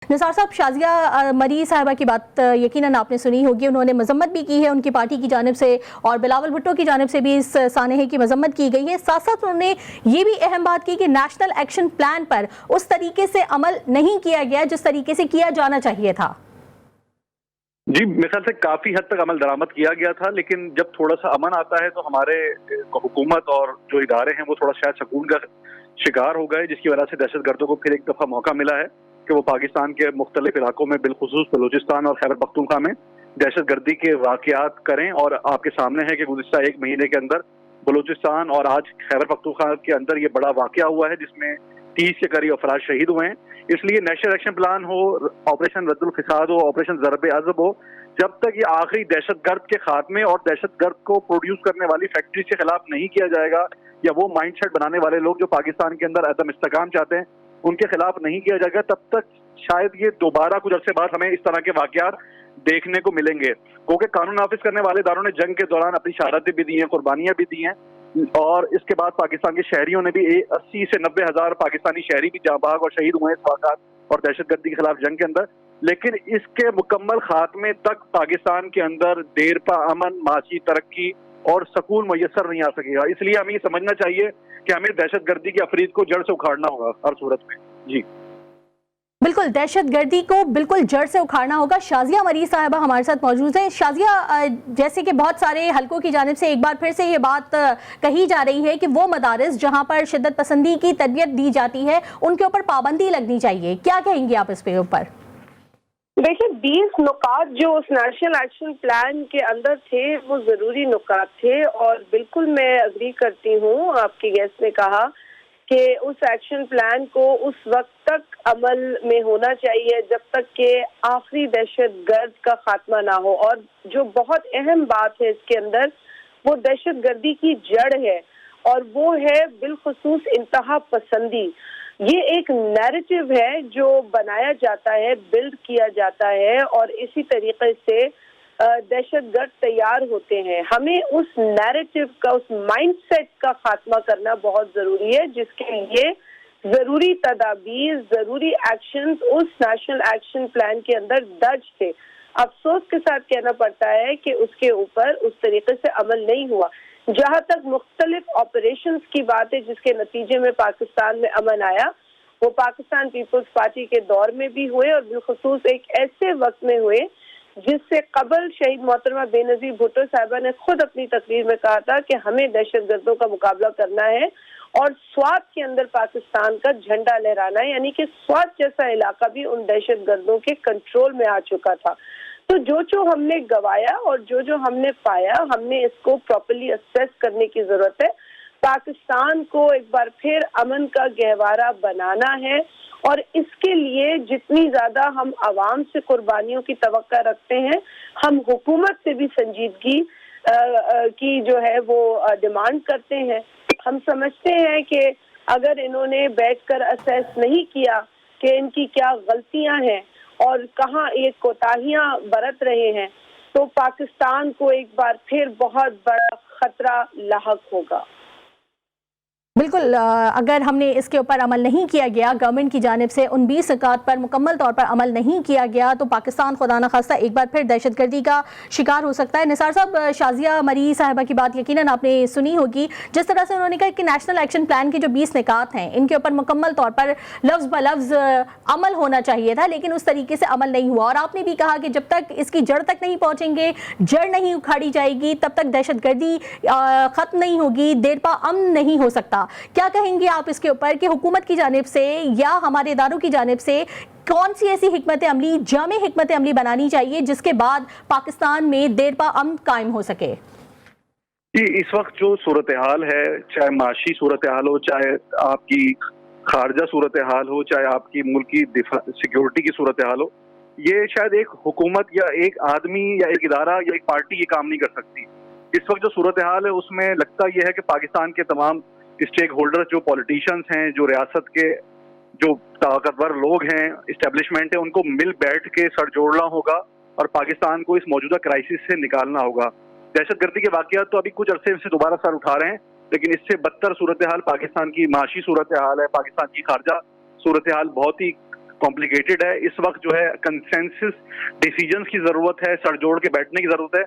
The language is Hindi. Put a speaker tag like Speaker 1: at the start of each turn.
Speaker 1: निसार साहब, शाजिया मरी साहिबा की बात यकीनन आपने सुनी होगी। उन्होंने मजम्मत भी की है उनकी पार्टी की जानिब से, और बिलावल भुट्टो की जानिब से भी इस सानहे की मजम्मत की गई है। साथ साथ उन्होंने ये भी अहम बात की कि नेशनल एक्शन प्लान पर उस तरीके से अमल नहीं किया गया जिस तरीके से किया जाना चाहिए था।
Speaker 2: जी, मेरे ख्याल से काफी हद तक अमल दरामद किया गया था, लेकिन जब थोड़ा सा अमन आता है तो हमारे हुकूमत और जो इदारे हैं वो थोड़ा शायद सुकून का शिकार हो गए, जिसकी वजह से दहशतगर्दों को फिर एक दफा मौका मिला है कि वो पाकिस्तान के मुख्तलिफ इलाकों में, बिलखुसूस बलूचिस्तान और खैबर पख्तूनख्वा में दहशतगर्दी के वाकयात करें। और आपके सामने है कि गुज़िश्ता एक महीने के अंदर बलूचिस्तान और आज खैबर पख्तूनख्वा के अंदर ये बड़ा वाकया हुआ है जिसमें 30 के करीब अफराद शहीद हुए हैं। इसलिए नेशनल एक्शन प्लान हो, ऑपरेशन रद्दुल फिसाद हो, ऑपरेशन ज़रब अज़ब हो, जब तक ये आखिरी दहशतगर्द के खात्मे और दहशतगर्द को प्रोड्यूस करने वाली फैक्ट्री के खिलाफ नहीं किया जाएगा, या वो माइंडसेट बनाने वाले लोग जो पाकिस्तान के अंदर अदम इस्तेकाम चाहते हैं उनके खिलाफ नहीं किया जाएगा, तब तक शायद ये दोबारा कुछ अरसे बाद हमें इस तरह के वाकयात देखने को मिलेंगे। क्योंकि कानून नाफिज करने वाले इदारों ने जंग के दौरान अपनी शहादतें भी दी हैं, कुर्बानियां भी दी हैं, और इसके बाद पाकिस्तान के शहरियों ने भी 80 से 90 हजार पाकिस्तानी शहरी भी जांबाग और शहीद हुए इस वाक़ात और दहशतगर्दी के खिलाफ जंग के अंदर। लेकिन इसके मुकम्मल खात्मे तक पाकिस्तान के अंदर देरपा अमन, माशी तरक्की और सुकून मुयस्सर नहीं आ सकेगा। इसलिए हमें ये समझना चाहिए कि हमें दहशतगर्दी की अफरीद को जड़ से उखाड़ना होगा हर सूरत में। जी
Speaker 1: बिल्कुल, दहशतगर्दी को बिल्कुल जड़ से उखाड़ना होगा। शाजिया मरी साहिबा हमारे साथ मौजूद हैं। शाजिया, जैसे कि बहुत सारे हलकों की जानिब से एक बार फिर से ये बात कही जा रही है कि वो मदारिस जहां पर शिद्दत पसंदी की तरबियत दी जाती है उनके ऊपर पाबंदी लगनी चाहिए, क्या कहेंगे आप इस पे ऊपर?
Speaker 3: देखिए, 20 नुकात जो उस नेशनल एक्शन प्लान के अंदर थे वो जरूरी नुकात थे, और बिल्कुल मैं अग्री करती हूँ। आपके गेस्ट ने कहा कि उस एक्शन प्लान को उस वक्त तक अमल में होना चाहिए जब तक कि आखिरी दहशतगर्द का खात्मा ना हो। और जो बहुत अहम बात है इसके अंदर, वो दहशतगर्दी की जड़ है, और वो है बिलखुसूस इंतहा पसंदी। ये एक नैरेटिव है जो बनाया जाता है, बिल्ड किया जाता है, और इसी तरीके से दहशतगर्द तैयार होते हैं। हमें उस नैरेटिव का, उस माइंडसेट का खात्मा करना बहुत जरूरी है, जिसके लिए जरूरी तदाबीर, जरूरी एक्शंस उस नेशनल एक्शन प्लान के अंदर दर्ज थे। अफसोस के साथ कहना पड़ता है कि उसके ऊपर उस तरीके से अमल नहीं हुआ। जहां तक मुख्तलिफ ऑपरेशंस की बात है जिसके नतीजे में पाकिस्तान में अमन आया, वो पाकिस्तान पीपल्स पार्टी के दौर में भी हुए, और बिलखुसूस एक ऐसे वक्त में हुए जिससे कबल शहीद मोहतरमा बेनजीर भुट्टो साहिबा ने खुद अपनी तकरीर में कहा था कि हमें दहशतगर्दों का मुकाबला करना है और स्वात के अंदर पाकिस्तान का झंडा लहराना है। यानी कि स्वात जैसा इलाका भी उन दहशतगर्दों के कंट्रोल में आ चुका था। तो जो हमने गवाया और जो हमने पाया, हमने इसको प्रॉपर्ली असेस करने की जरूरत है। पाकिस्तान को एक बार फिर अमन का गहवारा बनाना है, और इसके लिए जितनी ज्यादा हम आवाम से कुर्बानियों की तवक्का रखते हैं, हम हुकूमत से भी संजीदगी की जो है वो डिमांड करते हैं। हम समझते हैं कि अगर इन्होंने बैठकर असेस नहीं किया कि इनकी क्या गलतियां हैं और कहाँ ये कोताहियां बरत रहे हैं, तो पाकिस्तान को एक बार फिर बहुत बड़ा खतरा लाहक होगा।
Speaker 1: बिल्कुल, अगर हमने इसके ऊपर अमल नहीं किया गया, गवर्नमेंट की जानिब से उन 20 नुकात पर मुकम्मल तौर पर अमल नहीं किया गया, तो पाकिस्तान खुदा न खास्ता एक बार फिर दहशतगर्दी का शिकार हो सकता है। निसार साहब, शाजिया मरी साहिबा की बात यकीनन आपने सुनी होगी। जिस तरह से उन्होंने कहा कि नेशनल एक्शन प्लान के जो 20 नुकात हैं इनके ऊपर मुकम्मल तौर पर लफ्ज़ ब लफ्ज़ अमल होना चाहिए था, लेकिन उस तरीके से अमल नहीं हुआ। और आपने भी कहा कि जब तक इसकी जड़ तक नहीं पहुँचेंगे, जड़ नहीं उखाड़ी जाएगी, तब तक दहशतगर्दी ख़त्म नहीं होगी, देरपा अमन नहीं हो सकता। क्या कहेंगे आप इसके ऊपर कि हुकूमत की जानिब से या हमारे इदारों की जानिब से कौन सी ऐसी हिकमत अमली, जामे हिकमत अमली बनानी चाहिए जिसके बाद पाकिस्तान में देरपा अमन कायम हो सके?
Speaker 2: जी, इस वक्त जो सूरत हाल है, चाहे माशी सूरत हाल हो, चाहे आपकी खारजा सूरत हाल हो, चाहे आपकी मुल्की सिक्योरिटी की सूरत हाल हो, ये शायद एक हुकूमत या एक आदमी या एक इदारा या एक पार्टी ये काम नहीं कर सकती। इस वक्त जो सूरत हाल है उसमें लगता यह है कि पाकिस्तान के तमाम स्टेक होल्डर, जो पॉलिटिशियंस हैं, जो रियासत के जो ताकतवर लोग हैं, इस्टेब्लिशमेंट है, उनको मिल बैठ के सर जोड़ना होगा और पाकिस्तान को इस मौजूदा क्राइसिस से निकालना होगा। दहशतगर्दी के वाकयात तो अभी कुछ अरसे से दोबारा सर उठा रहे हैं, लेकिन इससे बदतर सूरत हाल पाकिस्तान की माशी सूरत हाल है, पाकिस्तान की खारजा सूरत हाल बहुत ही कॉम्प्लिकेटेड है। इस वक्त जो है कंसेंसस डिसीजंस की जरूरत है, सर जोड़ के बैठने की जरूरत है